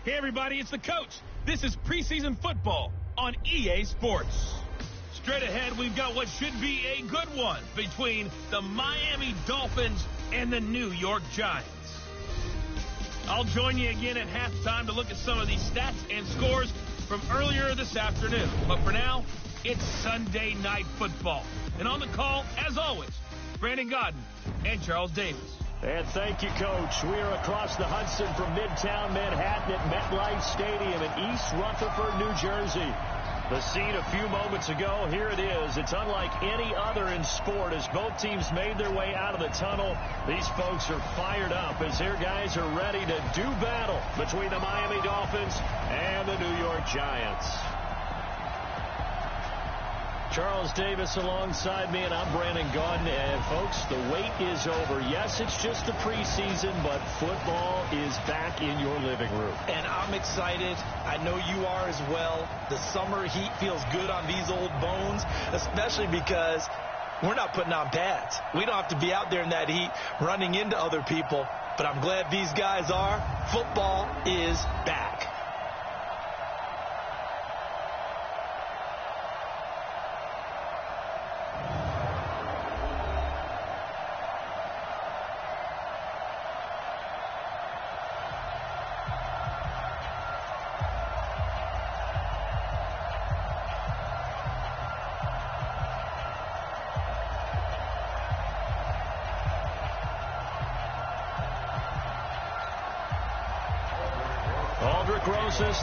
Hey, everybody, it's the coach. This is preseason football on EA Sports. Straight ahead, we've got what should be a good one between the Miami Dolphins and the New York Giants. I'll join you again at halftime to look at some of these stats and scores from earlier this afternoon. But for now, it's Sunday Night Football. And on the call, as always, Brandon Godden and Charles Davis. And thank you, Coach. We are across the Hudson from Midtown Manhattan at MetLife Stadium in East Rutherford, New Jersey. The scene a few moments ago, here it is. It's unlike any other in sport as both teams made their way out of the tunnel. These folks are fired up as their guys are ready to do battle between the Miami Dolphins and the New York Giants. Charles Davis alongside me, and I'm Brandon Godden. And, folks, the wait is over. Yes, it's just the preseason, but football is back in your living room. And I'm excited. I know you are as well. The summer heat feels good on these old bones, especially because we're not putting on pads. We don't have to be out there in that heat running into other people. But I'm glad these guys are. Football is back.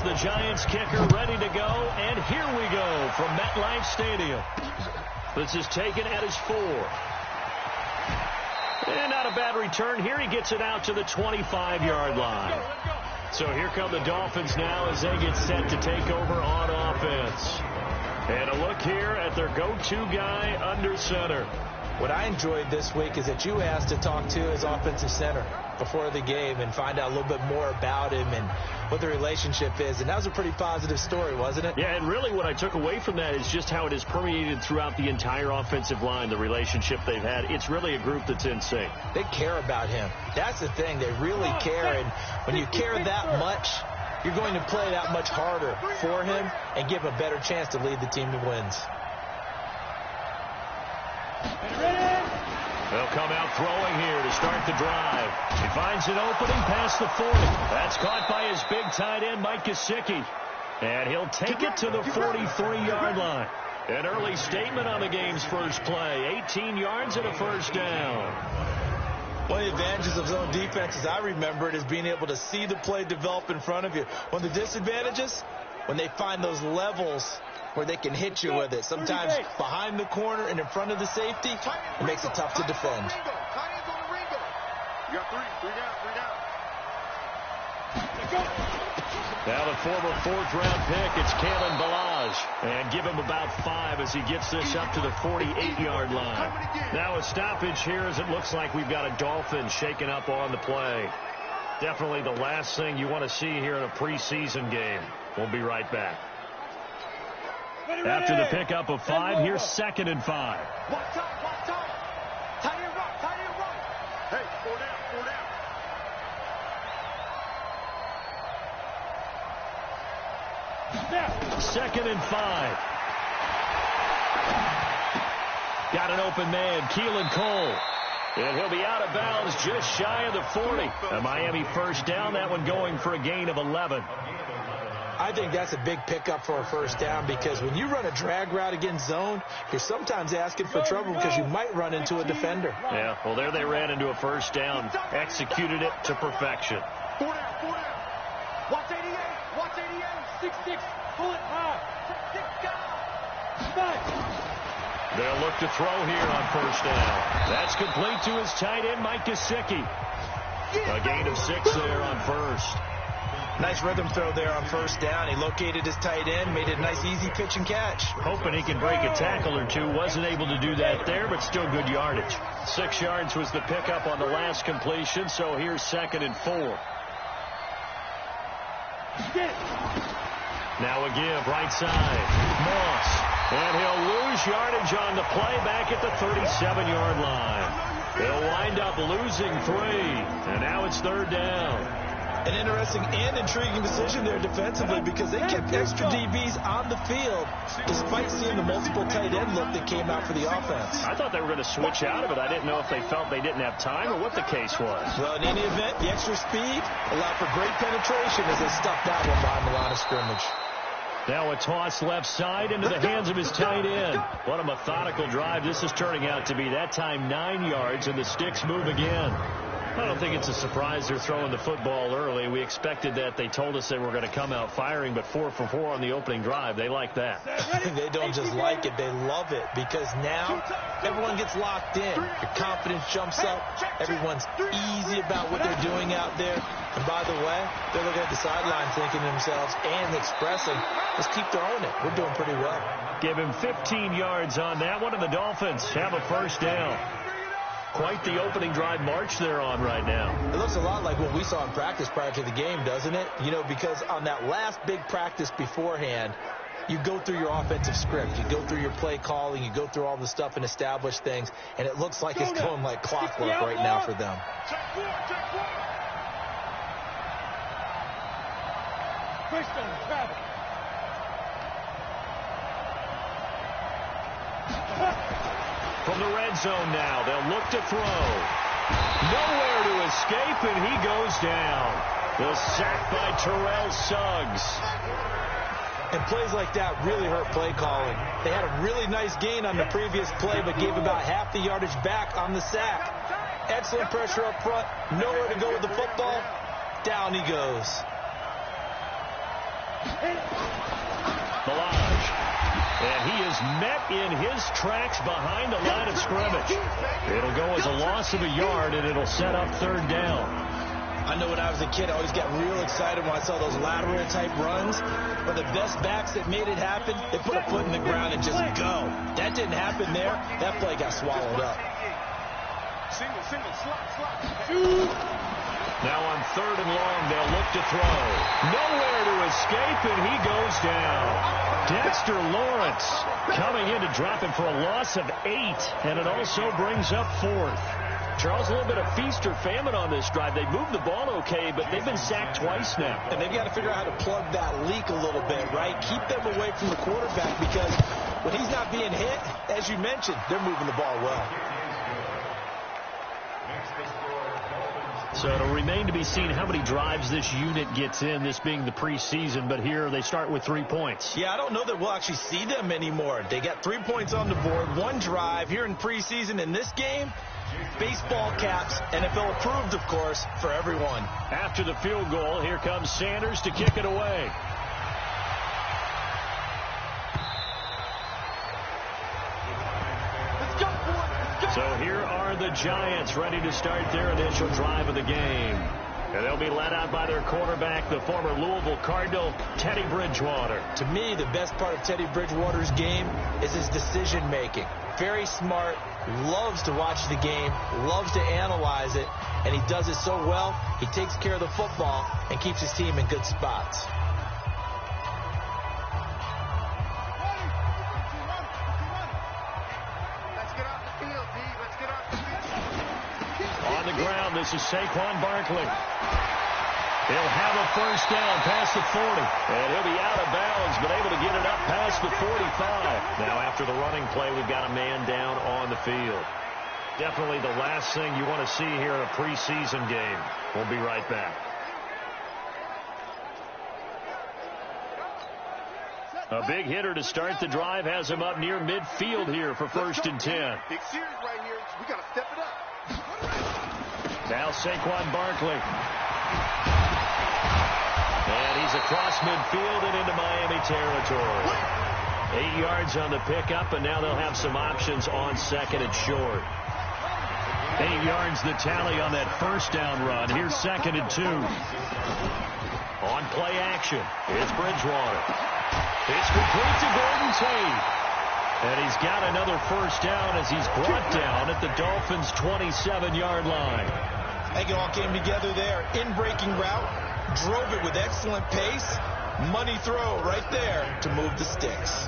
The Giants kicker ready to go, and here we go from MetLife Stadium. This is taken at his 4. And not a bad return here. He gets it out to the 25-yard line. So here come the Dolphins now as they get set to take over on offense. And a look here at their go-to guy under center. What I enjoyed this week is that you asked to talk to his offensive center before the game and find out a little bit more about him and what the relationship is. And that was a pretty positive story, wasn't it? Yeah, and really what I took away from that is just how it has permeated throughout the entire offensive line, the relationship they've had. It's really a group that's in sync. They care about him. That's the thing. They really care. And when you care that much, you're going to play that much harder for him and give him a better chance to lead the team to wins. They'll come out throwing here to start the drive. He finds an opening past the 40. That's caught by his big tight end, Mike Gesicki. And he'll take it to the 43-yard line. An early statement on the game's first play. 18 yards and a first down. One of the advantages of zone defense, as I remember it, is being able to see the play develop in front of you. One of the disadvantages, when they find those levels where they can hit you with it. Sometimes behind the corner and in front of the safety, it makes it tough to defend. Now the former 4th-round pick, it's Kalen Ballage. And give him about 5 as he gets this up to the 48-yard line. Now a stoppage here as it looks like we've got a Dolphin shaking up on the play. Definitely the last thing you want to see here in a preseason game. We'll be right back. After the pickup of 5, here's 2nd and 5. Watch out. Tight end run. Hey, 4 down. 2nd and 5. Got an open man, Keelan Cole. And he'll be out of bounds just shy of the 40. A Miami first down, that one going for a gain of 11. I think that's a big pickup for a first down because when you run a drag route against zone, you're sometimes asking for trouble because you might run into a defender. Yeah, well, there they ran into a first down, executed it to perfection. 4 down. Watch 88. 6-6. Pull it high. 6 down. They'll look to throw here on first down. That's complete to his tight end, Mike Gesicki. A gain of 6 there on first. Nice rhythm throw there on first down. He located his tight end, made it a nice easy pitch and catch. Hoping he can break a tackle or two. Wasn't able to do that there, but still good yardage. 6 yards was the pickup on the last completion, so here's 2nd and 4. Now a give, right side. Moss. And he'll lose yardage on the play back at the 37-yard line. They'll wind up losing 3. And now it's 3rd down. An interesting and intriguing decision there defensively because they kept extra DBs on the field despite seeing the multiple tight end look that came out for the offense. I thought they were going to switch out of it. I didn't know if they felt they didn't have time or what the case was. Well, in any event, the extra speed allowed for great penetration as they stuck that one behind the line of scrimmage. Now a toss left side into the hands of his tight end. What a methodical drive this is turning out to be. That time 9 yards, and the sticks move again. I don't think it's a surprise they're throwing the football early. We expected that. They told us they were going to come out firing, but 4 for 4 on the opening drive. They like that. They don't just like it. They love it because now everyone gets locked in. Your confidence jumps up. Everyone's easy about what they're doing out there. And by the way, they're looking at the sideline thinking to themselves and expressing, let's keep throwing it. We're doing pretty well. Give him 15 yards on that one, and the Dolphins have a first down. Quite the opening drive march they're on right now. It looks a lot like what we saw in practice prior to the game, doesn't it? You know, because on that last big practice beforehand, you go through your offensive script. You go through your play calling. You go through all the stuff and establish things. And it looks like it's going like clockwork right now for them. From the red zone now, they'll look to throw. Nowhere to escape, and he goes down. The sack by Terrell Suggs. And plays like that really hurt play calling. They had a really nice gain on the previous play, but gave about half the yardage back on the sack. Excellent pressure up front. Nowhere to go with the football. Down he goes. Balaj. And he is met in his tracks behind the line of scrimmage. It'll go as a loss of a yard, and it'll set up third down. I know when I was a kid, I always got real excited when I saw those lateral-type runs. But the best backs that made it happen, they put a foot in the ground and just go. That didn't happen there. That play got swallowed up. Now on third and long, they'll look to throw. Nowhere to escape, and he goes down. Dexter Lawrence coming in to drop him for a loss of 8, and it also brings up fourth. Charles, a little bit of feast or famine on this drive. They moved the ball okay, but they've been sacked twice now. And they've got to figure out how to plug that leak a little bit, right? Keep them away from the quarterback because when he's not being hit, as you mentioned, they're moving the ball well. So it'll remain to be seen how many drives this unit gets in, this being the preseason. But here they start with 3 points. Yeah, I don't know that we'll actually see them anymore. They got 3 points on the board, 1 drive here in preseason. In this game, baseball caps, NFL approved, of course, for everyone. After the field goal, here comes Sanders to kick it away. So here are the Giants ready to start their initial drive of the game. And they'll be led out by their quarterback, the former Louisville Cardinal, Teddy Bridgewater. To me, the best part of Teddy Bridgewater's game is his decision-making. Very smart, loves to watch the game, loves to analyze it, and he does it so well, he takes care of the football and keeps his team in good spots. On the ground, this is Saquon Barkley. He'll have a first down past the 40. And he'll be out of bounds, but able to get it up past the 45. Now, after the running play, we've got a man down on the field. Definitely the last thing you want to see here in a preseason game. We'll be right back. A big hitter to start the drive has him up near midfield here for first and 10. Big series right here. We got to step it up. Now Saquon Barkley. And he's across midfield and into Miami territory. 8 yards on the pickup, and now they'll have some options on second and short. 8 yards the tally on that first down run. Here's second and 2. On play action, it's Bridgewater. It's complete to Golden Tate. And he's got another first down as he's brought down at the Dolphins' 27-yard line. I think it all came together there. In-breaking route, drove it with excellent pace. Money throw right there to move the sticks.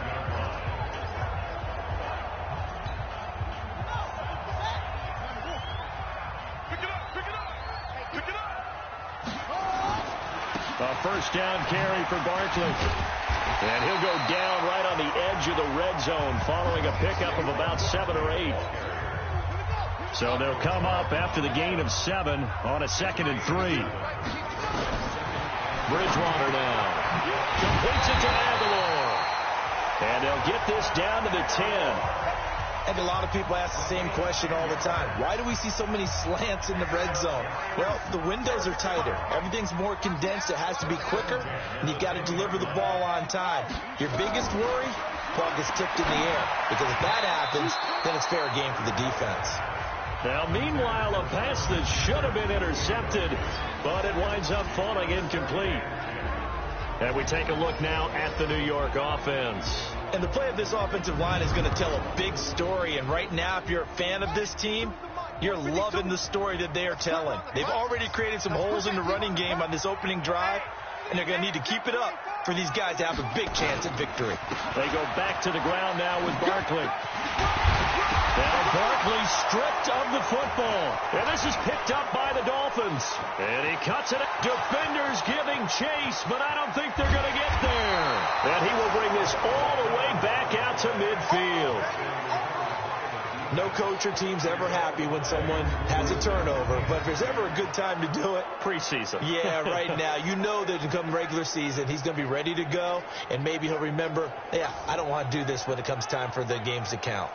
A first down carry for Barkley. And he'll go down right on the edge of the red zone following a pickup of about 7 or 8. So they'll come up after the gain of 7 on a 2nd and 3. Bridgewater now. Completes it to Aguilar. And they'll get this down to the 10. And a lot of people ask the same question all the time. Why do we see so many slants in the red zone? Well, the windows are tighter. Everything's more condensed. It has to be quicker, and you've got to deliver the ball on time. Your biggest worry, ball gets tipped in the air. Because if that happens, then it's fair game for the defense. Now, meanwhile, a pass that should have been intercepted, but it winds up falling incomplete. And we take a look now at the New York offense. And the play of this offensive line is going to tell a big story. And right now, if you're a fan of this team, you're loving the story that they are telling. They've already created some holes in the running game on this opening drive, and they're going to need to keep it up for these guys to have a big chance at victory. They go back to the ground now with Barkley. Now Barkley stripped of the football. And this is picked up by the Dolphins. And he cuts it. Defenders giving chase, but I don't think they're going to get there. And he will bring this all the way back out to midfield. No coach or team's ever happy when someone has a turnover, but if there's ever a good time to do it, preseason. Yeah, right now. You know that come regular season, he's going to be ready to go, and maybe he'll remember, yeah, I don't want to do this when it comes time for the games to count.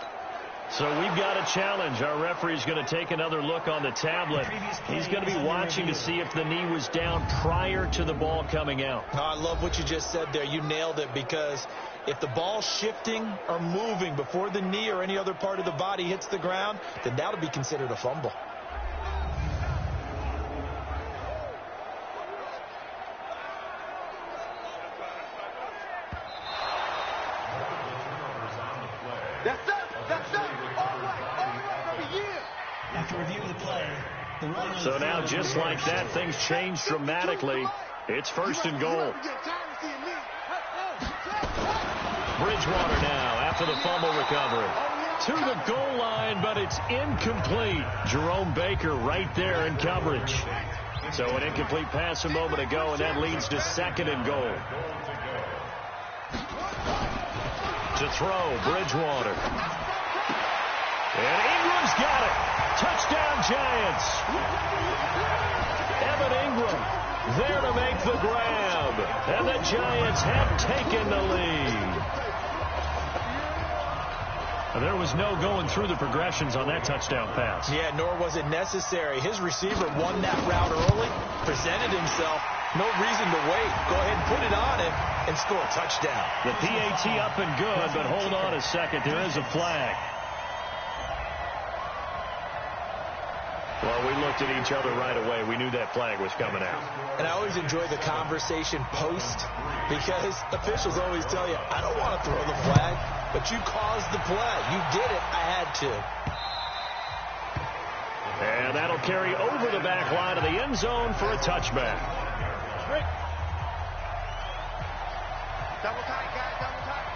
So we've got a challenge. Our referee's going to take another look on the tablet. He's going to be watching to see if the knee was down prior to the ball coming out. Oh, I love what you just said there. You nailed it, because if the ball's shifting or moving before the knee or any other part of the body hits the ground, then that'll be considered a fumble. So now, just like that, things change dramatically. It's 1st and goal. Bridgewater now after the fumble recovery. To the goal line, but it's incomplete. Jerome Baker right there in coverage. So an incomplete pass a moment ago, and that leads to 2nd and goal. To throw, Bridgewater. And Ingram's got it. Touchdown, Giants. Evan Ingram there to make the grab. And the Giants have taken the lead. There was no going through the progressions on that touchdown pass. Yeah, nor was it necessary. His receiver won that route early, presented himself. No reason to wait. Go ahead and put it on him and score a touchdown. The PAT up and good, but hold on a second. There is a flag. Well, we looked at each other right away. We knew that flag was coming out. And I always enjoy the conversation post, because officials always tell you, I don't want to throw the flag, but you caused the play. You did it. I had to. And that'll carry over the back line of the end zone for a touchback. Double tight, guys, double tight.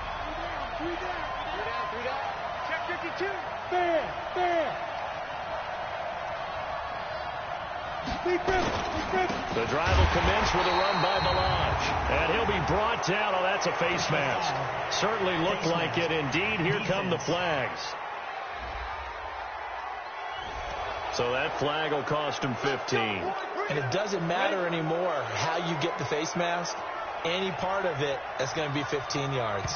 3 down. 3 down. Check 52. Fair. The drive will commence with a run by Balaj. And he'll be brought down. Oh, that's a face mask. Certainly looked like it. Indeed, here come the flags. So that flag will cost him 15. And it doesn't matter anymore how you get the face mask. Any part of it, that's going to be 15 yards.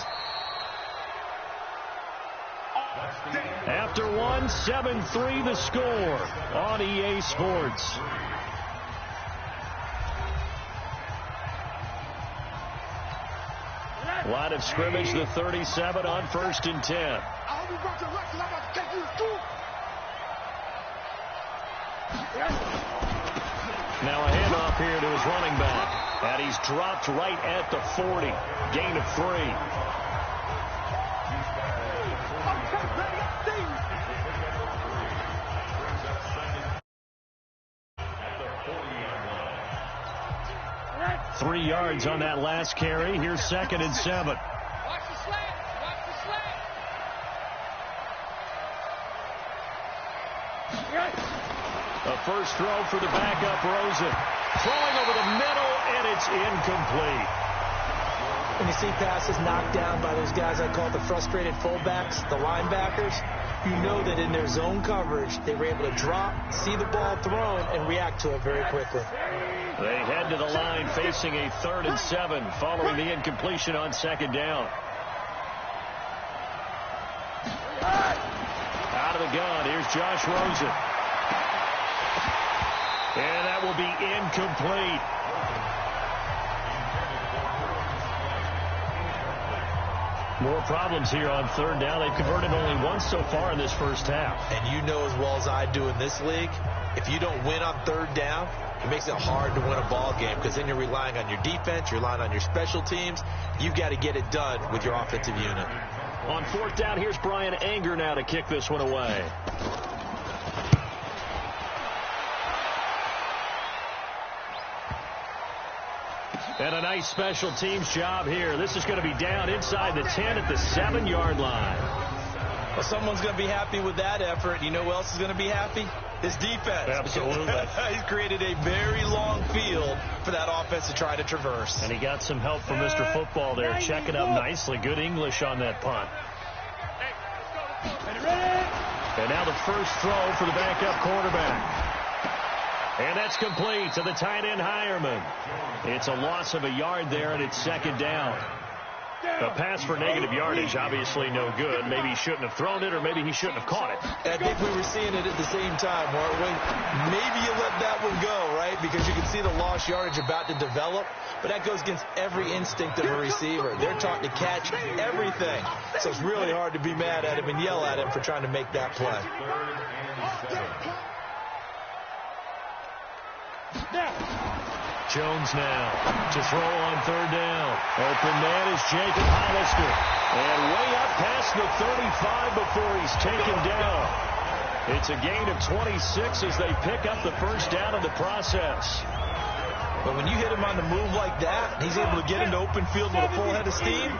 After one, 7-3 the score on EA Sports. Line of scrimmage, the 37 on 1st and 10. Now a handoff here to his running back. And he's dropped right at the 40. Gain of 3. 3 yards on that last carry. Here's 2nd and 7. Watch the slant. Watch the slant. A first throw for the backup, Rosen. Throwing over the middle, and it's incomplete. When you see passes knocked down by those guys I call the frustrated fullbacks, the linebackers, you know that in their zone coverage, they were able to drop, see the ball thrown, and react to it very quickly. They head to the line facing a 3rd and 7 following the incompletion on 2nd down. Out of the gun, here's Josh Rosen. And that will be incomplete. More problems here on 3rd down. They've converted only once so far in this first half. And you know as well as I do in this league, if you don't win on 3rd down, it makes it hard to win a ball game because then you're relying on your defense, you're relying on your special teams. You've got to get it done with your offensive unit. On 4th down, here's Brian Anger now to kick this one away. And a nice special teams job here. This is going to be down inside the 10 at the 7-yard line. Well, someone's going to be happy with that effort. You know who else is going to be happy? His defense. Absolutely. He's created a very long field for that offense to try to traverse. And he got some help from Mr. Football there, checking up nicely. Good English on that punt. And now the first throw for the backup quarterback. And that's complete to the tight end, Hireman. It's a loss of a yard there, and it's 2nd down. A pass for negative yardage, obviously no good. Maybe he shouldn't have thrown it, or maybe he shouldn't have caught it. I think we were seeing it at the same time, weren't we? Maybe you let that one go, right? Because you can see the lost yardage about to develop. But that goes against every instinct of a receiver. They're taught to catch everything. So it's really hard to be mad at him and yell at him for trying to make that play. Jones now to throw on 3rd down. Open man is Jacob Hollister. And way up past the 35 before he's taken down. It's a gain of 26 as they pick up the first down in the process. But when you hit him on the move like that, he's able to get into open field with a full head of steam.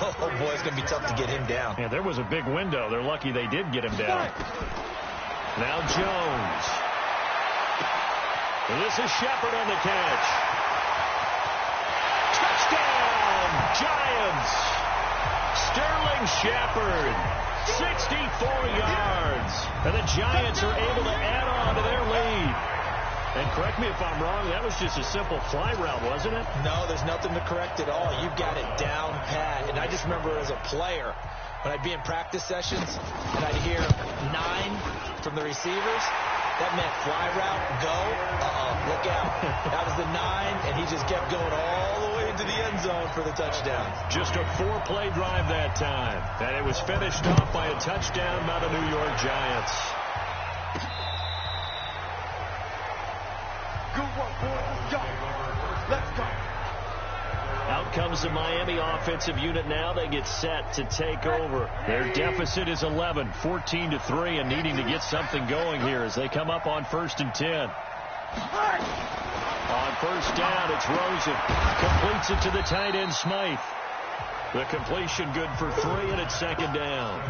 Oh, boy, it's going to be tough to get him down. Yeah, there was a big window. They're lucky they did get him down. Now Jones. This is Shepard on the catch. Touchdown, Giants. Sterling Shepard, 64 yards. And the Giants are able to add on to their lead. And correct me if I'm wrong, that was just a simple fly route, wasn't it? No, there's nothing to correct at all. You've got it down pat. And I just remember as a player, when I'd be in practice sessions and I'd hear 9 from the receivers, that meant fly route, go, look out. That was the 9, and he just kept going all the way into the end zone for the touchdown. Just a 4-play drive that time. And it was finished off by a touchdown by the New York Giants. Good work, boys. Let's go. Let's go. Out comes the Miami offensive unit now. They get set to take over. Their deficit is 11, 14-3, and needing to get something going here as they come up on 1st and 10. On 1st down, it's Rosen. Completes it to the tight end, Smythe. The completion good for 3, and it's 2nd down.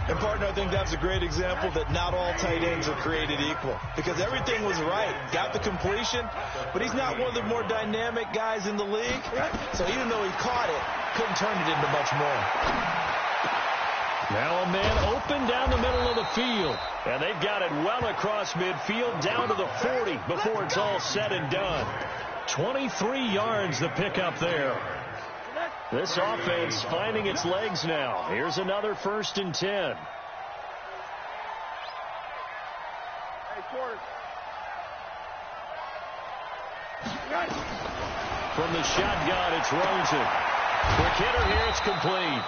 And, partner, I think that's a great example that not all tight ends are created equal. Because everything was right. Got the completion, but he's not one of the more dynamic guys in the league. So even though he caught it, couldn't turn it into much more. Now a man open down the middle of the field. And they've got it well across midfield down to the 40 before it's all said and done. 23 yards the pickup there. This offense finding its legs now. Here's another 1st and 10. From the shotgun, it's Rosen. Quick hitter here, it's complete.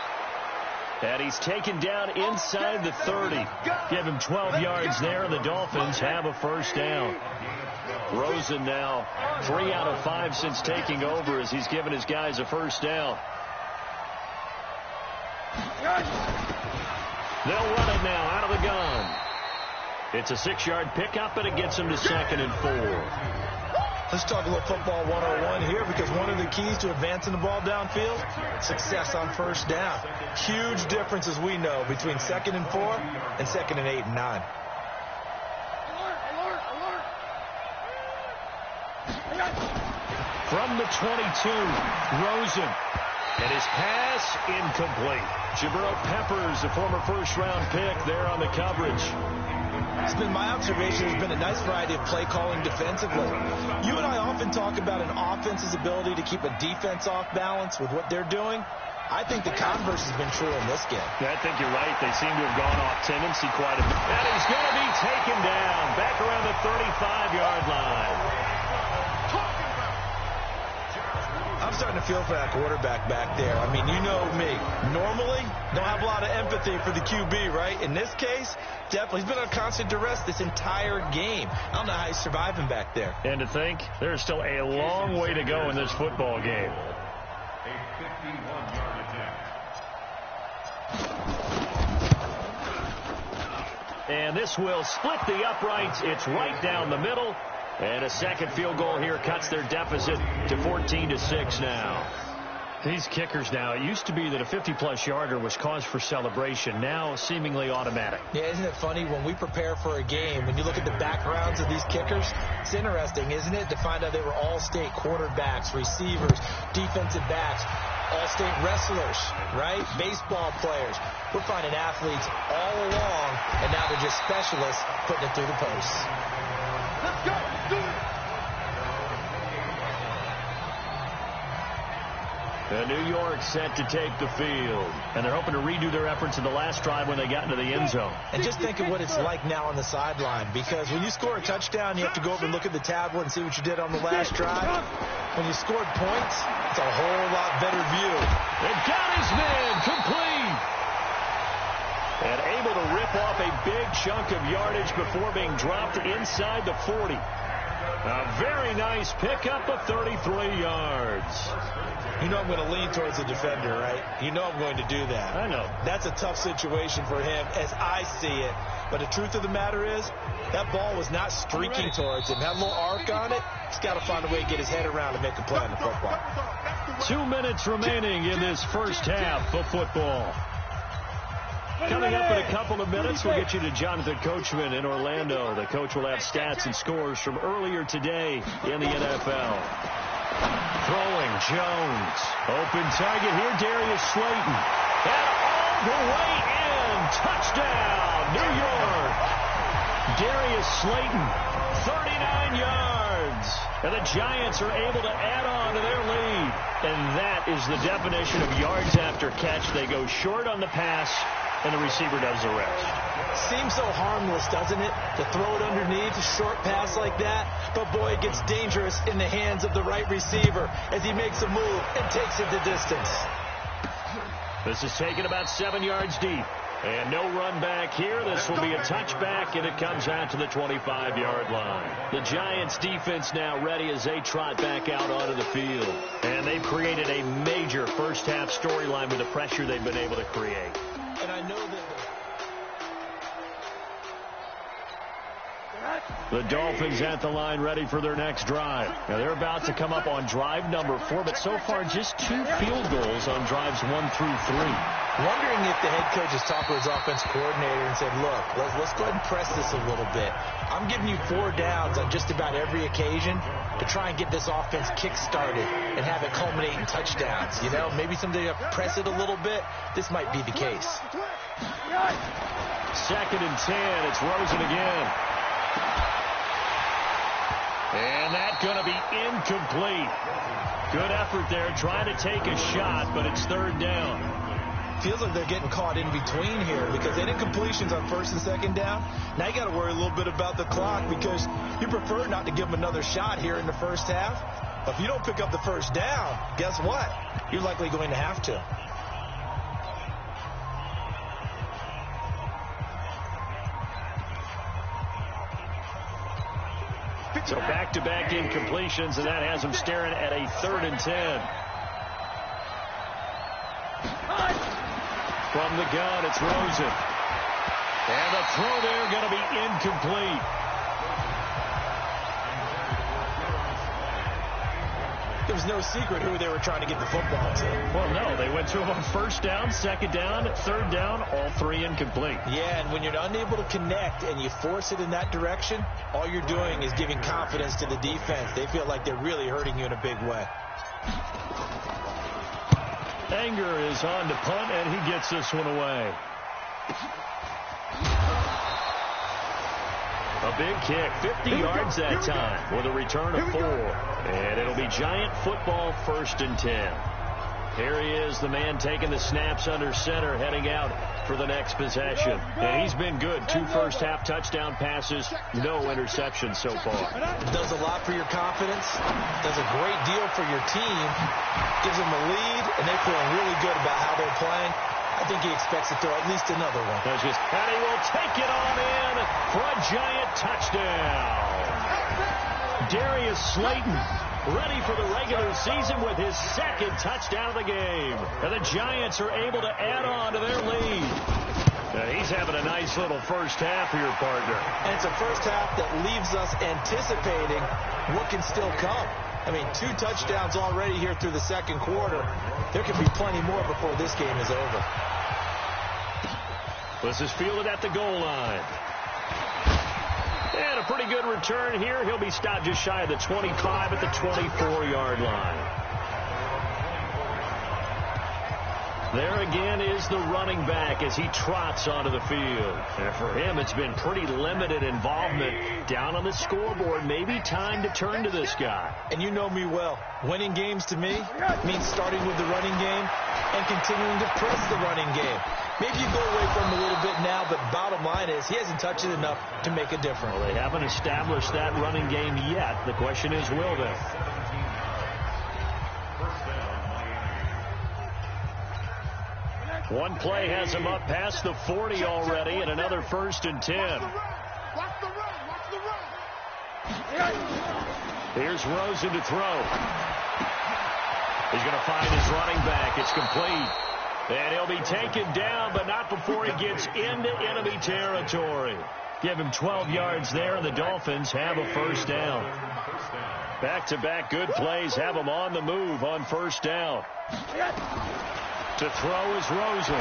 And he's taken down inside the 30. Give him 12 yards there, and the Dolphins have a 1st down. Rosen now 3 out of 5 since taking over as he's given his guys a 1st down. They'll run it now out of the gun. It's a 6-yard pickup, and it gets them to 2nd and 4. Let's talk a little football 101 here, because one of the keys to advancing the ball downfield, success on 1st down. Huge difference, as we know, between 2nd and 4 and 2nd and 8 and 9. From the 22, Rosen. And his pass incomplete. Jabril Peppers, a former first-round pick, there on the coverage. It's been my observation. There's been a nice variety of play calling defensively. You and I often talk about an offense's ability to keep a defense off balance with what they're doing. I think the converse has been true in this game. Yeah, I think you're right. They seem to have gone off tendency quite a bit. And he's going to be taken down back around the 35-yard line. I'm starting to feel for that quarterback back there. I mean, you know me. Normally, don't have a lot of empathy for the QB, right? In this case, definitely. He's been on constant duress this entire game. I don't know how he's surviving back there. And to think, there's still a long way to go in this football game. A 51-yard attempt. And this will split the uprights. It's right down the middle. And a second field goal here cuts their deficit to 14-6 now. These kickers now, it used to be that a 50-plus yarder was cause for celebration. Now seemingly automatic. Yeah, isn't it funny when we prepare for a game, when you look at the backgrounds of these kickers, it's interesting, isn't it, to find out they were all-state quarterbacks, receivers, defensive backs, all-state wrestlers, right? Baseball players. We're finding athletes all along, and now they're just specialists putting it through the posts. Let's go. Do it. New York set to take the field. And they're hoping to redo their efforts in the last drive when they got into the end zone. And just think of what it's like now on the sideline. Because when you score a touchdown, you have to go over and look at the tablet and see what you did on the last drive. When you scored points, it's a whole lot better view. It got his man complete. And able to rip off a big chunk of yardage before being dropped inside the 40. A very nice pickup of 33 yards. You know I'm going to lean towards the defender, right? You know I'm going to do that. I know. That's a tough situation for him as I see it. But the truth of the matter is, that ball was not streaking towards him. Had a little arc on it. He's got to find a way to get his head around and make a play on the football. 2 minutes remaining in this first half of football. Coming up in a couple of minutes, we'll get you to Jonathan Coachman in Orlando. The coach will have stats and scores from earlier today in the NFL. Throwing, Jones. Open target here, Darius Slayton. And all the way in. Touchdown, New York. Darius Slayton, 39 yards. And the Giants are able to add on to their lead. And that is the definition of yards after catch. They go short on the pass, and the receiver does the rest. Seems so harmless, doesn't it, to throw it underneath a short pass like that? But, boy, it gets dangerous in the hands of the right receiver as he makes a move and takes it the distance. This is taken about 7 yards deep. And no run back here. This will be a touchback, and it comes out to the 25-yard line. The Giants' defense now ready as they trot back out onto the field. And they've created a major first-half storyline with the pressure they've been able to create. And I know that the Dolphins at the line ready for their next drive. Now they're about to come up on drive number 4, but so far just 2 field goals on drives 1 through 3. Wondering if the head coach has talked to his offense coordinator and said, look, let's go ahead and press this a little bit. I'm giving you 4 downs on just about every occasion to try and get this offense kick-started and have it culminate in touchdowns. You know, maybe someday you press it a little bit. This might be the case. 2nd and 10. It's Rosen again. And that's going to be incomplete. Good effort there, trying to take a shot, but it's 3rd down. Feels like they're getting caught in between here because they did completions on 1st and 2nd down. Now you got to worry a little bit about the clock because you prefer not to give them another shot here in the first half. But if you don't pick up the 1st down, guess what? You're likely going to have to. So back-to-back incompletions, and that has them staring at a 3rd and 10. From the gun, it's Rosen. And the throw there going to be incomplete. It was no secret who they were trying to get the football to. Well, no, they went to him on first down, second down, third down, all three incomplete. Yeah, and when you're unable to connect and you force it in that direction, all you're doing is giving confidence to the defense. They feel like they're really hurting you in a big way. Anger is on to punt, and he gets this one away. A big kick, 50 yards that time with a return of 4. And it'll be Giant football, 1st and 10. Here he is, the man taking the snaps under center, heading out for the next possession. And he's been good. 2 first-half touchdown passes, no interceptions so far. Does a lot for your confidence, does a great deal for your team, gives them a lead, and they're feeling really good about how they're playing. I think he expects to throw at least another one. And he will take it on in for a Giant touchdown. Darius Slayton ready for the regular season with his 2nd touchdown of the game. And the Giants are able to add on to their lead. He's having a nice little first half here, partner. And it's a first half that leaves us anticipating what can still come. I mean, 2 touchdowns already here through the second quarter. There could be plenty more before this game is over. This is fielded at the goal line. And a pretty good return here. He'll be stopped just shy of the 25 at the 24-yard line. There again is the running back as he trots onto the field. And for him, it's been pretty limited involvement down on the scoreboard. Maybe time to turn to this guy. And you know me well. Winning games to me means starting with the running game and continuing to press the running game. Maybe you go away from him a little bit now, but bottom line is he hasn't touched it enough to make a difference. Well, they haven't established that running game yet. The question is, will they? One play has him up past the 40 already, and another 1st and 10. Here's Rosen to throw. He's going to find his running back. It's complete. And he'll be taken down, but not before he gets into enemy territory. Give him 12 yards there, and the Dolphins have a first down. Back-to-back good plays have him on the move on first down. To throw is Rosen.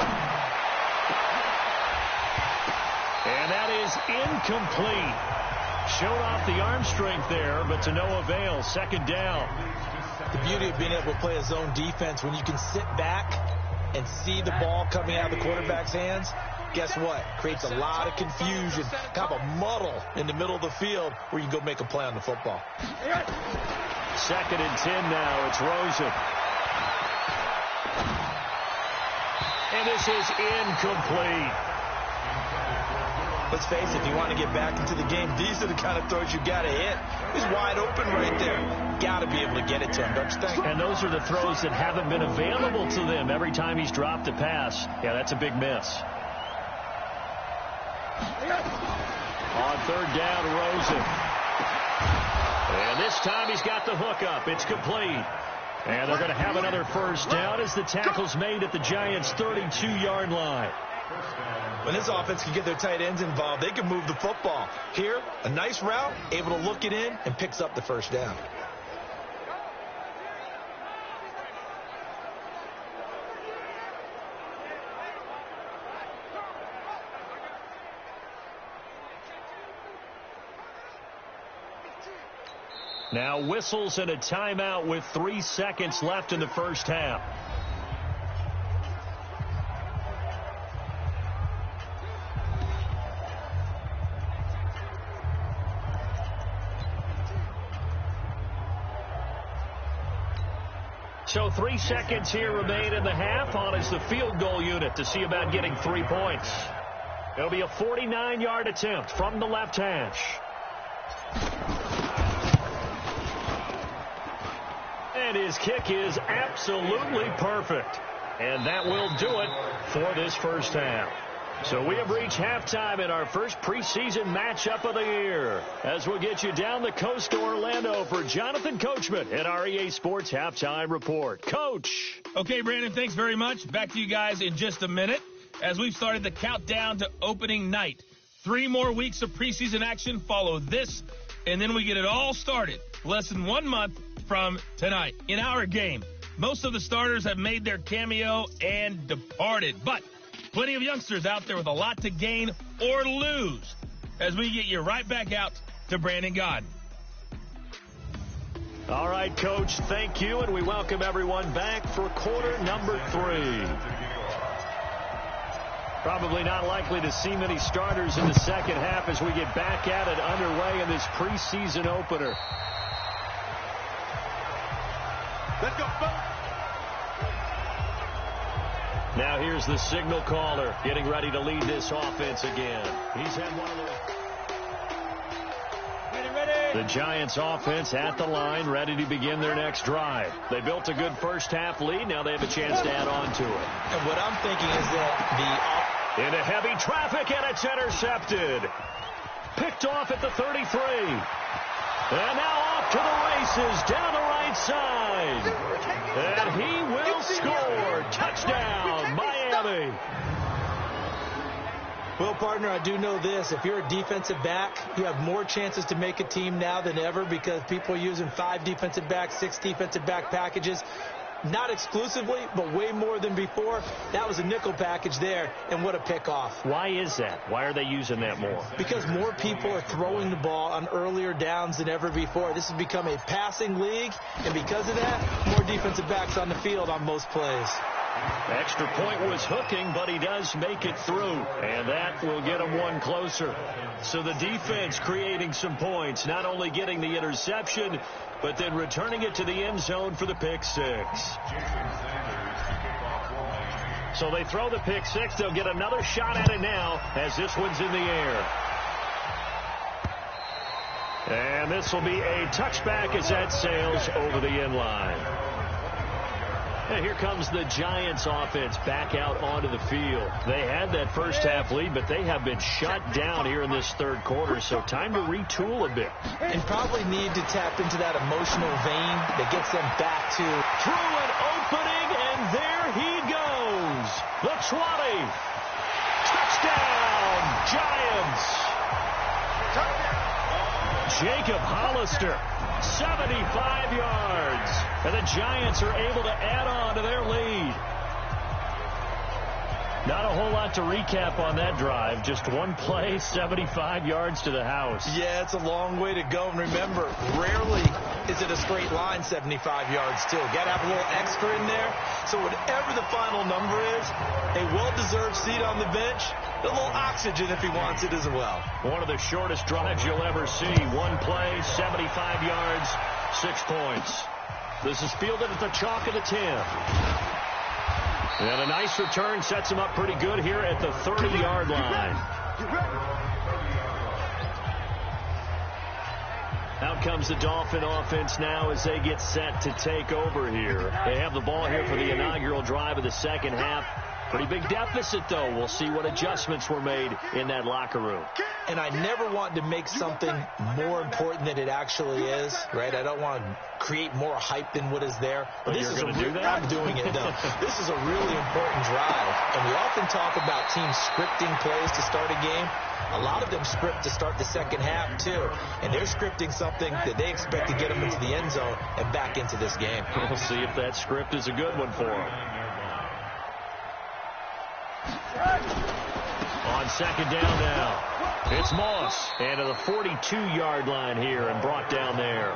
And that is incomplete. Showed off the arm strength there, but to no avail. 2nd down. The beauty of being able to play a zone defense when you can sit back and see the ball coming out of the quarterback's hands, guess what? Creates a lot of confusion, kind of a muddle in the middle of the field where you can go make a play on the football. 2nd and 10 now. It's Rosen. And this is incomplete. Let's face it, if you want to get back into the game, these are the kind of throws you got to hit. He's wide open right there. Got to be able to get it to him, don't you think? And those are the throws that haven't been available to them every time he's dropped a pass. Yeah, that's a big miss. On 3rd down, Rosen. And this time he's got the hook up. It's complete. And they're going to have another first down as the tackle's made at the Giants' 32-yard line. When this offense can get their tight ends involved, they can move the football. Here, a nice route, able to look it in, and picks up the first down. Now whistles and a timeout with 3 seconds left in the first half. So 3 seconds here remain in the half. On is the field goal unit to see about getting 3 points. It'll be a 49-yard attempt from the left hash. And his kick is absolutely perfect. And that will do it for this first half. So we have reached halftime in our first preseason matchup of the year. As we'll get you down the coast to Orlando for Jonathan Coachman at our EA Sports Halftime Report. Coach. Okay, Brandon, thanks very much. Back to you guys in just a minute as we've started the countdown to opening night. 3 more weeks of preseason action follow this, and then we get it all started. Less than 1 month from tonight. In our game, most of the starters have made their cameo and departed, but plenty of youngsters out there with a lot to gain or lose as we get you right back out to Brandon Gaudin. All right, Coach, thank you, and we welcome everyone back for quarter number 3. Probably not likely to see many starters in the second half as we get back at it underway in this preseason opener. Let's go, folks. Now here's the signal caller getting ready to lead this offense again. He's had one of those. The Giants offense at the line, ready to begin their next drive. They built a good first half lead. Now they have a chance to add on to it. And what I'm thinking is that into heavy traffic, and it's intercepted. Picked off at the 33. And now off to the races down the right side. And he will score. Touchdown, Miami. Well, partner, I do know this. If you're a defensive back, you have more chances to make a team now than ever because people are using 5 defensive backs, 6 defensive back packages. Not exclusively, but way more than before. That was a nickel package there, and what a pickoff. Why is that? Why are they using that more? Because more people are throwing the ball on earlier downs than ever before. This has become a passing league, and because of that, more defensive backs on the field on most plays. Extra point was hooking, but he does make it through, and that will get him one closer. So the defense creating some points, not only getting the interception, but then returning it to the end zone for the pick 6. So they throw the pick 6. They'll get another shot at it now as this one's in the air. And this will be a touchback as that sails over the end line. And here comes the Giants offense back out onto the field. They had that first half lead, but they have been shut down here in this third quarter, so time to retool a bit. And probably need to tap into that emotional vein that gets them back to. Through an opening, and there he goes. The 20. Touchdown, Giants. Jacob Hollister, 75 yards. And the Giants are able to add on to their lead. Not a whole lot to recap on that drive. Just one play, 75 yards to the house. Yeah, it's a long way to go. And remember, rarely is it a straight line 75 yards, too. Got to have a little extra in there. So whatever the final number is, a well-deserved seat on the bench, a little oxygen if he wants it as well. One of the shortest drives you'll ever see. One play, 75 yards, 6 points. This is fielded at the chalk of the 10. And a nice return sets him up pretty good here at the 30-yard line. Out comes the Dolphin offense now as they get set to take over here. They have the ball here for the inaugural drive of the second half. Pretty big deficit, though. We'll see what adjustments were made in that locker room. And I never want to make something more important than it actually is, right? I don't want to create more hype than what is there. But you're going to do that? I'm doing it, though. This is a really important drive. And we often talk about teams scripting plays to start a game. A lot of them script to start the second half, too. And they're scripting something that they expect to get them into the end zone and back into this game. We'll see if that script is a good one for them. On second down now, it's Moss. And to the 42-yard line here and brought down there.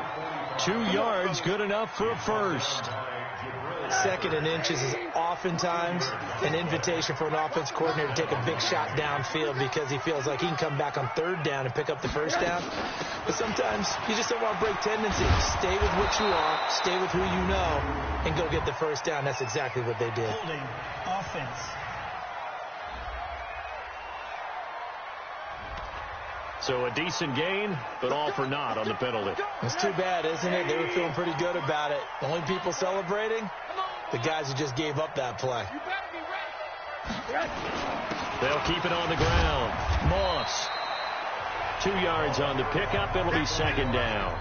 2 yards, good enough for a first. Second and inches is oftentimes an invitation for an offense coordinator to take a big shot downfield because he feels like he can come back on third down and pick up the first down. But sometimes you just don't want to break tendency. Stay with what you are, stay with who you know, and go get the first down. That's exactly what they did. Holding offense. So a decent gain, but all for naught on the penalty. It's too bad, isn't it? They were feeling pretty good about it. The only people celebrating, the guys who just gave up that play. They'll keep it on the ground. Moss. 2 yards on the pickup. It'll be second down.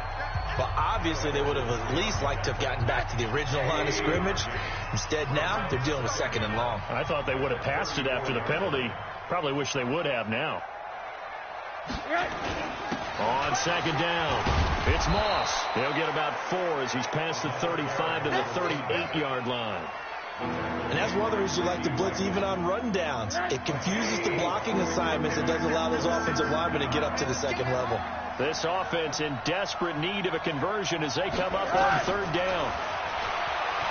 Well, obviously, they would have at least liked to have gotten back to the original line of scrimmage. Instead, now, they're dealing with second and long. I thought they would have passed it after the penalty. Probably wish they would have now. On second down, it's Moss. He'll get about 4 as he's past the 35 to the 38-yard line. And that's one of the reasons you like to blitz even on run downs. It confuses the blocking assignments. It doesn't allow those offensive linemen to get up to the second level. This offense in desperate need of a conversion as they come up on third down.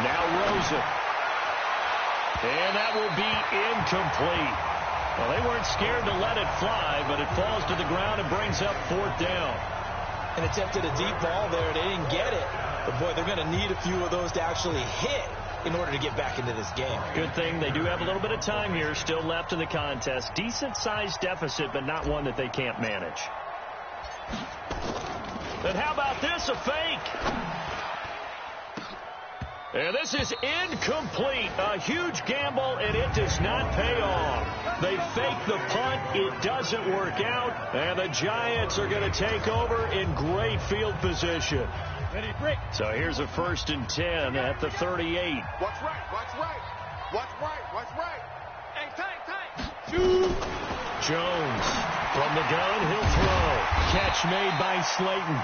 Now Rosen. And that will be incomplete. Well, they weren't scared to let it fly, but it falls to the ground and brings up fourth down. And attempted a deep ball there. They didn't get it. But, boy, they're going to need a few of those to actually hit in order to get back into this game. Good thing they do have a little bit of time here still left in the contest. Decent-sized deficit, but not one that they can't manage. And how about this, a fake? And this is incomplete. A huge gamble, and it does not pay off. They fake the punt. It doesn't work out. And the Giants are going to take over in great field position. So here's a 1st and 10 at the 38. What's right? What's right? What's right? What's right? Hey, tight. Jones from the gun. He'll throw. Catch made by Slayton.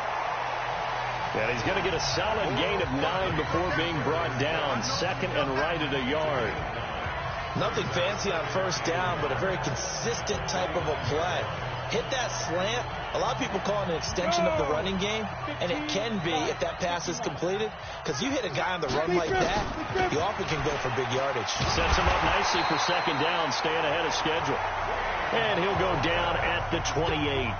And he's going to get a solid gain of 9 before being brought down. Second and right at a yard. Nothing fancy on first down, but a very consistent type of a play. Hit that slant. A lot of people call it an extension of the running game, and it can be if that pass is completed, because you hit a guy on the run like that, you often can go for big yardage. Sets him up nicely for second down, staying ahead of schedule. And he'll go down at the 28.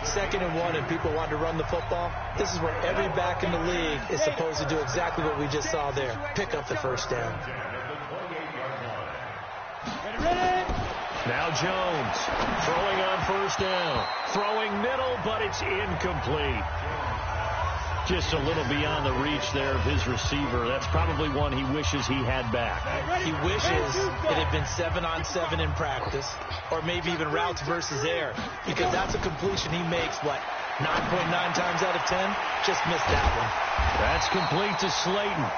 2nd and 1, and people want to run the football. This is where every back in the league is supposed to do exactly what we just saw there. Pick up the first down. Now Jones throwing on first down. Throwing middle, but it's incomplete. Just a little beyond the reach there of his receiver. That's probably one he wishes he had back. He wishes it had been 7-on-7 in practice, or maybe even routes versus air, because that's a completion he makes, 9.9 times out of 10? Just missed that one. That's complete to Slayton.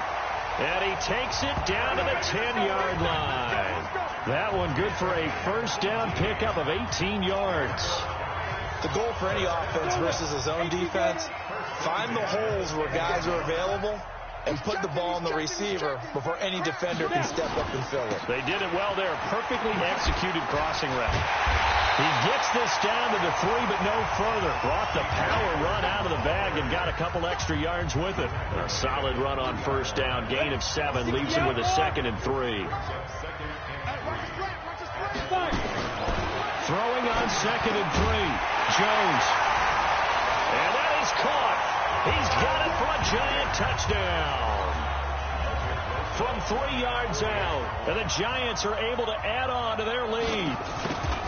And he takes it down to the 10-yard line. That one good for a first down pickup of 18 yards. The goal for any offense versus a zone defense, find the holes where guys are available and put the ball on the receiver before any defender can step up and fill it. They did it well there. Perfectly executed crossing route. He gets this down to the 3, but no further. Brought the power run out of the bag and got a couple extra yards with it. A solid run on first down. Gain of 7 leaves him with a 2nd and 3. Throwing on 2nd and 3. Jones. And that is caught. He's got it for a Giant touchdown. From 3 yards out. And the Giants are able to add on to their lead.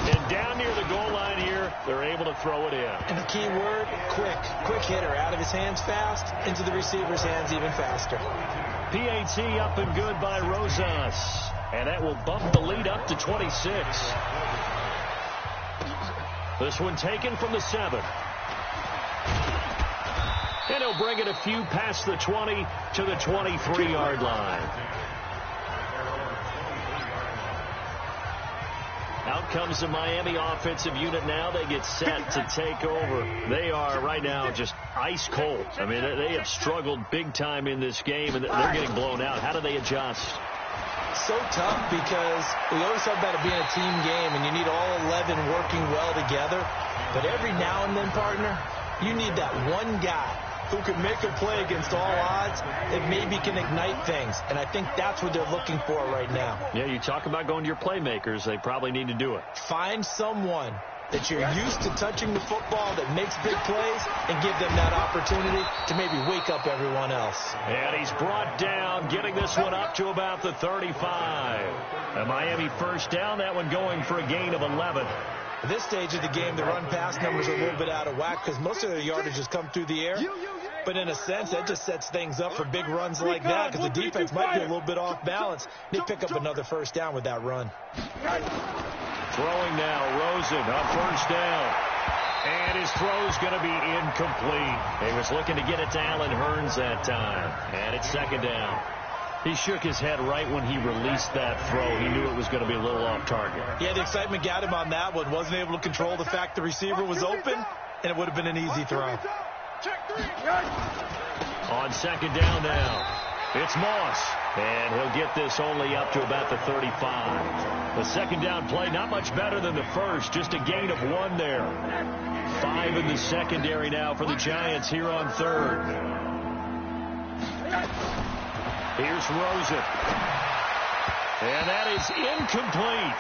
And down near the goal line here, they're able to throw it in. And the key word, quick. Quick hitter. Out of his hands fast, into the receiver's hands even faster. PAT up and good by Rosas. And that will bump the lead up to 26. This one taken from the 7. And he'll bring it a few past the 20 to the 23-yard line. Out comes the Miami offensive unit now. They get set to take over. They are right now just ice cold. I mean, they have struggled big time in this game, and they're getting blown out. How do they adjust? So tough because we always talk about it being a team game, and you need all 11 working well together. But every now and then, partner, you need that one guy who can make a play against all odds that maybe can ignite things. And I think that's what they're looking for right now. Yeah, you talk about going to your playmakers. They probably need to do it. Find someone that you're used to touching the football that makes big plays and give them that opportunity to maybe wake up everyone else. And he's brought down, getting this one up to about the 35. A Miami first down, that one going for a gain of 11. At this stage of the game, the run-pass numbers are a little bit out of whack because most of their yardage has come through the air. But in a sense, that just sets things up for big runs like that because the defense might be a little bit off balance. They pick up another first down with that run. Throwing now, Rosen on first down. And his throw's going to be incomplete. He was looking to get it to Allen Hurns that time. And it's second down. He shook his head right when he released that throw. He knew it was going to be a little off target. Yeah, the excitement got him on that one. Wasn't able to control the fact the receiver was open, and it would have been an easy throw. On second down now, it's Moss. And he'll get this only up to about the 35. The second down play, not much better than the first. Just a gain of 1 there. 5 in the secondary now for the Giants here on third. Here's Rosen. And that is incomplete.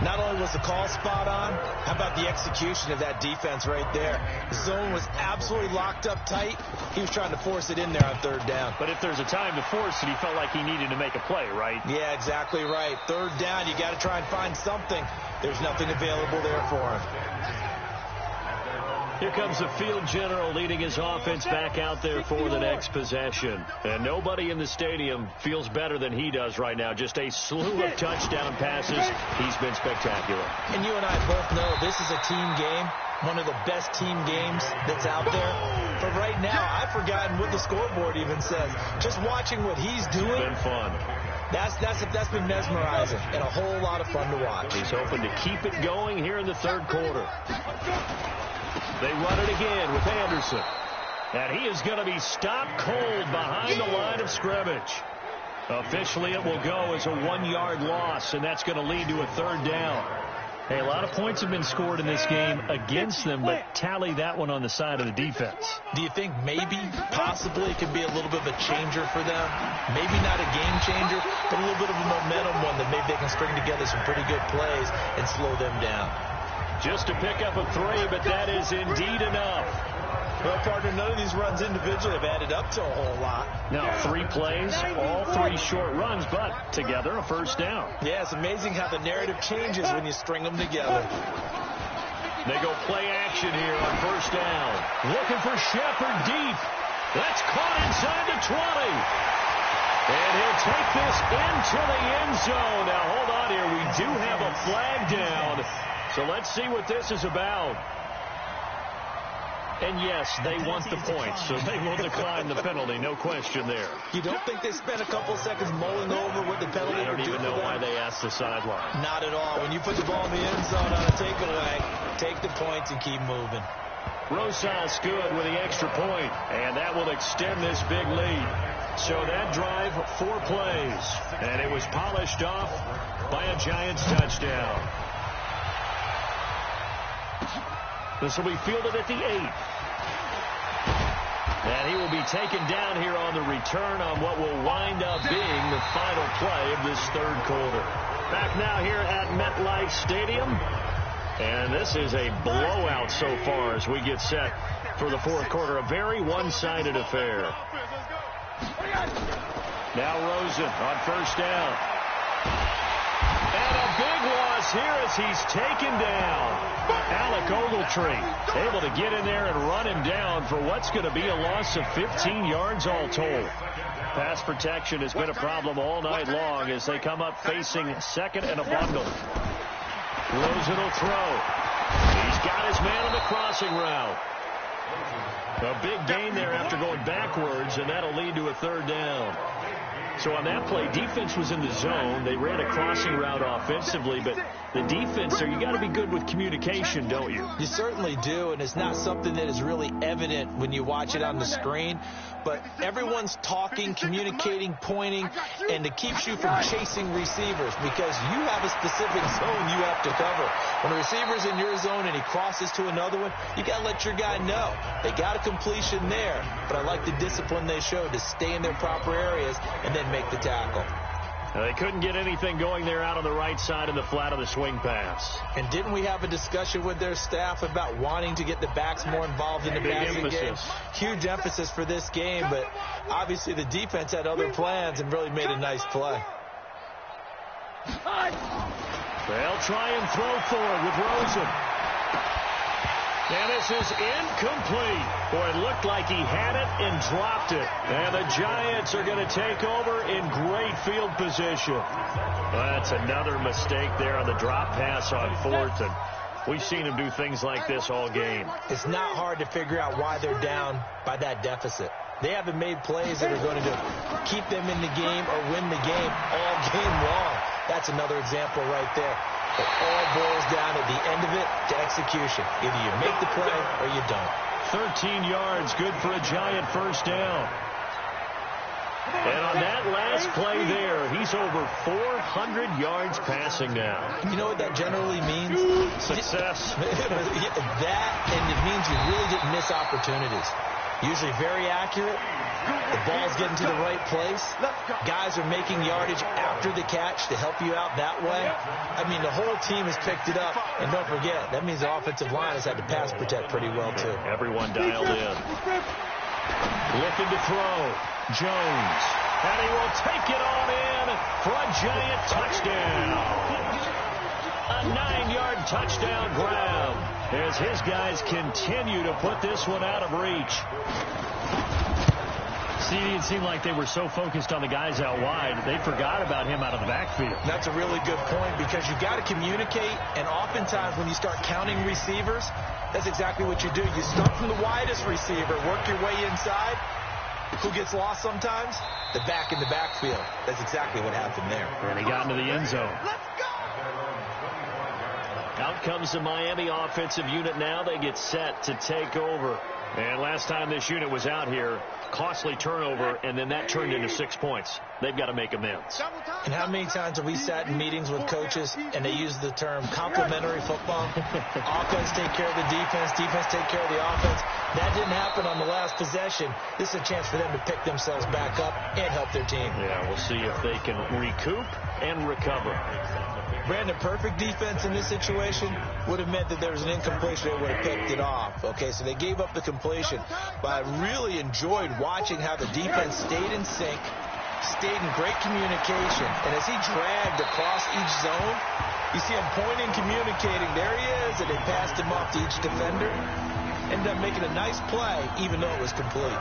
Not only was the call spot on, how about the execution of that defense right there? The zone was absolutely locked up tight. He was trying to force it in there on third down. But if there's a time to force it, he felt like he needed to make a play, right? Yeah, exactly right. Third down, you got to try and find something. There's nothing available there for him. Here comes the field general leading his offense back out there for the next possession. And nobody in the stadium feels better than he does right now. Just a slew of touchdown passes. He's been spectacular. And you and I both know this is a team game, one of the best team games that's out there. But right now, I've forgotten what the scoreboard even says. Just watching what he's doing. It's been fun. That's been mesmerizing and a whole lot of fun to watch. He's hoping to keep it going here in the third quarter. They run it again with Anderson. And he is going to be stopped cold behind the line of scrimmage. Officially, it will go as a 1-yard loss, and that's going to lead to a third down. Hey, a lot of points have been scored in this game against them, but tally that one on the side of the defense. Do you think maybe, possibly, it could be a little bit of a changer for them? Maybe not a game changer, but a little bit of a momentum one that maybe they can string together some pretty good plays and slow them down. Just to pick up a 3, but that is indeed enough. Well, partner, none of these runs individually have added up to a whole lot. Now, 3 plays, all 3 short runs, but together a first down. Yeah, it's amazing how the narrative changes when you string them together. They go play action here on first down. Looking for Shepard deep. That's caught inside the 20. And he'll take this into the end zone. Now, hold on here. We do have a flag down. So let's see what this is about. And yes, they want the points, so they will decline the penalty. No question there. You don't think they spent a couple seconds mulling over what the penalty I don't would do even know why they asked the sideline. Not at all. When you put the ball in the end zone on a takeaway, take the points and keep moving. Rosas good with the extra point, and that will extend this big lead. So that drive, 4 plays, and it was polished off by a Giants touchdown. This will be fielded at the 8. And he will be taken down here on the return on what will wind up being the final play of this third quarter. Back now here at MetLife Stadium. And this is a blowout so far as we get set for the fourth quarter. A very one-sided affair. Now Rosen on first down. And a big loss here as he's taken down. Alec Ogletree able to get in there and run him down for what's going to be a loss of 15 yards all told. Pass protection has been a problem all night long as they come up facing second and a bundle. Rosen will throw. He's got his man on the crossing route. A big gain there after going backwards, and that'll lead to a third down. So on that play, defense was in the zone. They ran a crossing route offensively, but the defense there, you got to be good with communication, don't you? You certainly do, and it's not something that is really evident when you watch it on the screen. But everyone's talking, communicating, pointing, and it keeps you from chasing receivers because you have a specific zone you have to cover. When a receiver's in your zone and he crosses to another one, you got to let your guy know. They got a completion there, but I like the discipline they showed to stay in their proper areas and then make the tackle. Now, they couldn't get anything going there out on the right side in the flat of the swing pass. And didn't we have a discussion with their staff about wanting to get the backs more involved in the passing game? Huge emphasis for this game, but obviously the defense had other plans and really made a nice play. They'll try and throw forward with Rosen. And this is incomplete. Boy, it looked like he had it and dropped it. And the Giants are going to take over in great field position. Well, that's another mistake there on the drop pass on 4th and We've seen him do things like this all game. It's not hard to figure out why they're down by that deficit. They haven't made plays that are going to keep them in the game or win the game all game long. That's another example right there. It all boils down at the end of it to execution. Either you make the play or you don't. 13 yards, good for a Giant first down. And on that last play there, he's over 400 yards passing now. You know what that generally means? Success. That, and it means you really didn't miss opportunities. Usually very accurate. The ball's getting to the right place. Guys are making yardage after the catch to help you out that way. I mean, the whole team has picked it up. And don't forget, that means the offensive line has had to pass protect pretty well, too. Everyone dialed in. Looking to throw. Jones. And he will take it on in for a Giant touchdown. A 9-yard touchdown grab as his guys continue to put this one out of reach. See, it seemed like they were so focused on the guys out wide, they forgot about him out of the backfield. That's a really good point because you've got to communicate, and oftentimes when you start counting receivers, that's exactly what you do. You start from the widest receiver, work your way inside. Who gets lost sometimes? The back in the backfield. That's exactly what happened there. And he got into the end zone. Let's go! Out comes the Miami offensive unit now. They get set to take over. And last time this unit was out here, costly turnover, and then that turned into 6 points. They've got to make amends. And how many times have we sat in meetings with coaches and they use the term complementary football? Offense take care of the defense, defense take care of the offense. That didn't happen on the last possession. This is a chance for them to pick themselves back up and help their team. Yeah, we'll see if they can recoup and recover. Brandon, perfect defense in this situation would have meant that there was an incompletion. They would have picked it off. Okay, so they gave up the completion. But I really enjoyed watching how the defense stayed in sync, stayed in great communication. And as he dragged across each zone, you see him pointing, communicating. There he is, and they passed him off to each defender. Ended up making a nice play, even though it was complete.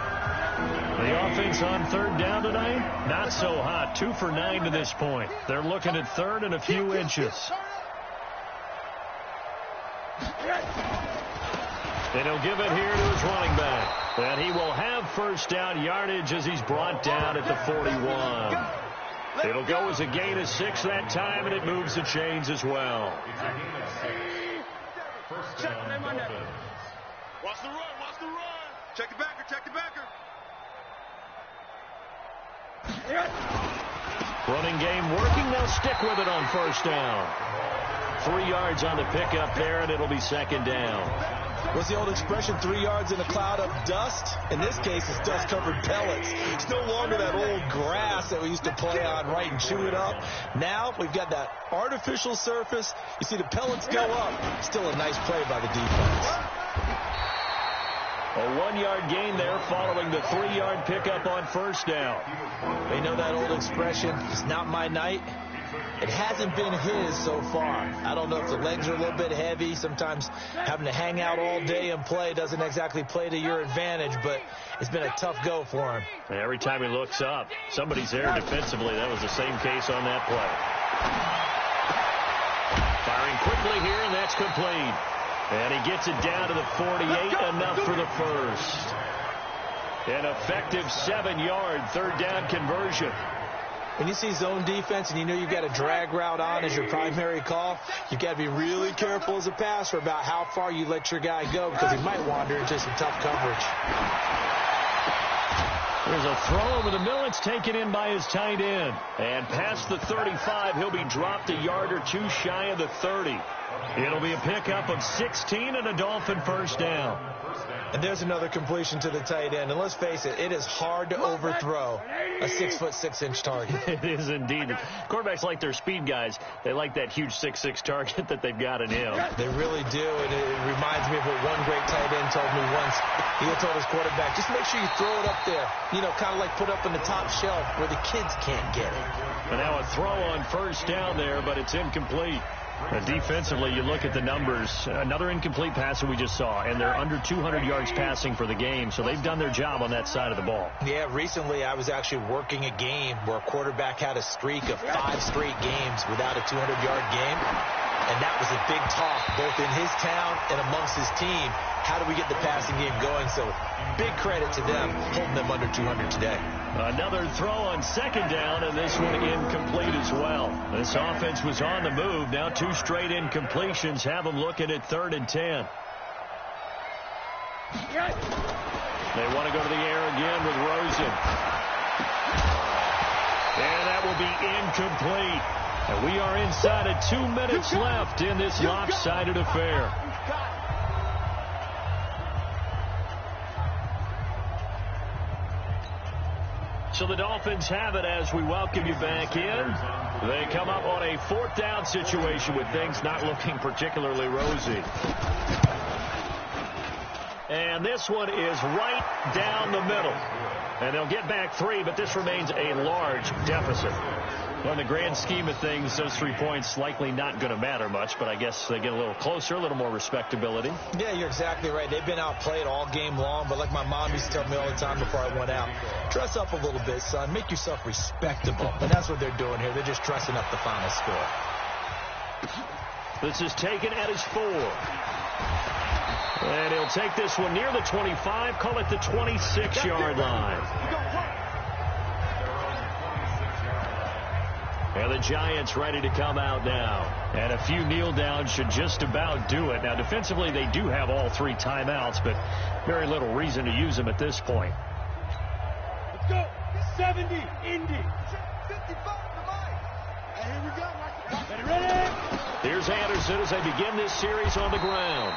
The offense on third down tonight, not so hot. 2 for 9 to this point. They're looking at third and a few inches. And he'll give it here to his running back. And he will have first down yardage as he's brought down at the 41. It'll go as a gain of 6 that time, and it moves the chains as well. Watch the run, watch the run. Check the backer, check the backer. Running game working. They'll stick with it on first down. 3 yards on the pickup there, and it'll be second down. What's the old expression, 3 yards in a cloud of dust? In this case, it's dust-covered pellets. It's no longer that old grass that we used to play on, right, and chew it up. Now we've got that artificial surface. You see the pellets go up. Still a nice play by the defense. A 1-yard gain there following the 3-yard pickup on first down. They know that old expression, it's not my night. It hasn't been his so far. I don't know if the legs are a little bit heavy. Sometimes having to hang out all day and play doesn't exactly play to your advantage, but it's been a tough go for him. Every time he looks up, somebody's there defensively. That was the same case on that play. Firing quickly here, and that's complete. And he gets it down to the 48, enough for the first. An effective 7-yard third down conversion. When you see zone defense and you know you've got a drag route on as your primary call, you've got to be really careful as a passer about how far you let your guy go because he might wander into some tough coverage. There's a throw over the middle. It's taken in by his tight end. And past the 35, he'll be dropped a yard or two shy of the 30. It'll be a pickup of 16 and a Dolphin first down. And there's another completion to the tight end. And let's face it, it is hard to overthrow a 6'6" target. It is indeed. Quarterbacks like their speed guys. They like that huge 6'6" target that they've got in him. They really do. And it reminds me of what one great tight end told me once. He told his quarterback, just make sure you throw it up there. You know, kind of like put up in the top shelf where the kids can't get it. And now a throw on first down there, but it's incomplete. Defensively, you look at the numbers. Another incomplete pass that we just saw, and they're under 200 yards passing for the game, so they've done their job on that side of the ball. Yeah, recently I was actually working a game where a quarterback had a streak of 5 straight games without a 200-yard game. And that was a big talk, both in his town and amongst his team. How do we get the passing game going? So big credit to them, holding them under 200 today. Another throw on second down, and this one incomplete as well. This offense was on the move. Now 2 straight incompletions have them looking at 3rd and 10. They want to go to the air again with Rosen. And that will be incomplete. And we are inside of 2 minutes left in this lopsided affair. So the Dolphins have it as we welcome you back in. They come up on a 4th down situation with things not looking particularly rosy. And this one is right down the middle. And they'll get back 3, but this remains a large deficit. Well, in the grand scheme of things, those 3 points likely not going to matter much, but I guess they get a little closer, a little more respectability. Yeah, you're exactly right. They've been outplayed all game long, but like my mom used to tell me all the time before I went out, dress up a little bit, son. Make yourself respectable. And that's what they're doing here. They're just dressing up the final score. This is taken at his 4. And he'll take this one near the 25, call it the 26-yard line. And the Giants ready to come out now. And a few kneel downs should just about do it. Now, defensively, they do have all 3 timeouts, but very little reason to use them at this point. Let's go. 70, Indy. 55 to Mike. And here we go. Ready? Here's Anderson as they begin this series on the ground.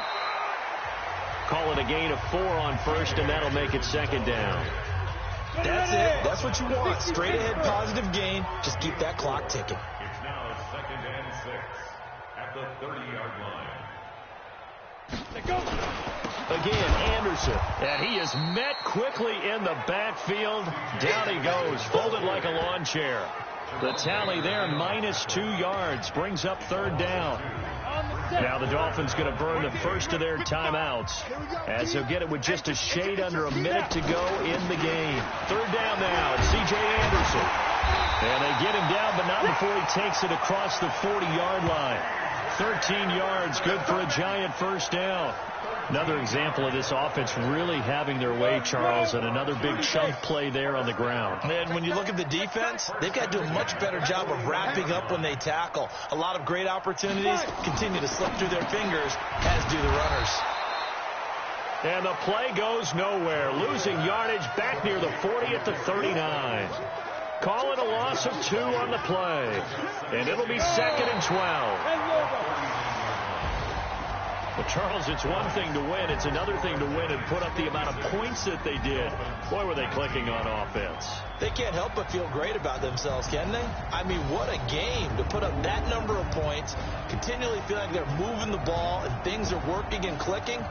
Call it a gain of 4 on first, and that'll make it 2nd down. That's it. That's what you want. Straight ahead positive gain. Just keep that clock ticking. It's now 2nd and 6 at the 30-yard line. Let's go. Again, Anderson. And he is met quickly in the backfield. Down he goes, folded like a lawn chair. The tally there, -2 yards, brings up 3rd down. Now the Dolphins going to burn the first of their timeouts as he'll get it with just a shade under a minute to go in the game. 3rd down now, it's C.J. Anderson. And they get him down, but not before he takes it across the 40-yard line. 13 yards, good for a Giant first down. Another example of this offense really having their way, Charles, and another big chunk play there on the ground. And when you look at the defense, they've got to do a much better job of wrapping up when they tackle. A lot of great opportunities continue to slip through their fingers, as do the runners. And the play goes nowhere, losing yardage back near the 40 at the 39. Call it a loss of 2 on the play, and it'll be 2nd and 12. Well, Charles, it's one thing to win. It's another thing to win and put up the amount of points that they did. Boy, were they clicking on offense. They can't help but feel great about themselves, can they? I mean, what a game to put up that number of points, continually feel like they're moving the ball and things are working and clicking.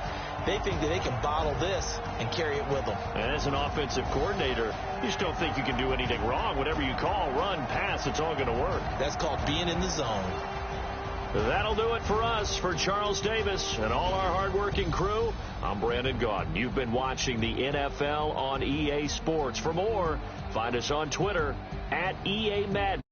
They think that they can bottle this and carry it with them. And as an offensive coordinator, you just don't think you can do anything wrong. Whatever you call, run, pass, it's all going to work. That's called being in the zone. That'll do it for us. For Charles Davis and all our hardworking crew, I'm Brandon Gaudin. You've been watching the NFL on EA Sports. For more, find us on Twitter @EA Madden.